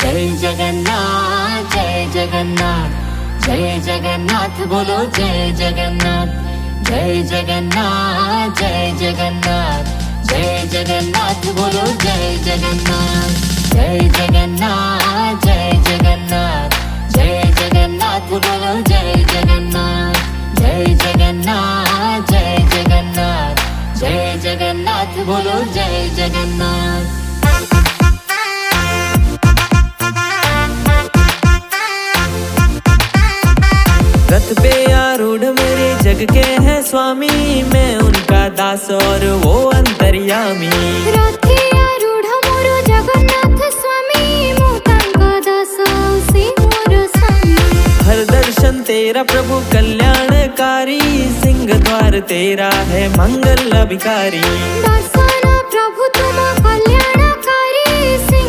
जय जगन्नाथ जय जगन्नाथ जय जगन्नाथ बोलो जय जगन्नाथ जय जगन्नाथ जय जगन्नाथ जय जगन्नाथ बोलो जय जगन्नाथ जय जगन्नाथ जय जगन्नाथ जय जगन्नाथ बोलो जय जगन्नाथ जय जगन्नाथ जय जगन्नाथ जय जगन्नाथ बोलो जय जगन्नाथ। रथ पे आरूढ़ मेरे जग के हैं स्वामी, मैं उनका दास और वो अंतर्यामी। रथे आरूढ़ मोरो जगन्नाथ स्वामी, मो तांका दास से मोर स्वामी। हर दर्शन तेरा प्रभु कल्याणकारी, सिंह द्वार तेरा है मंगल अभिकारी। दासा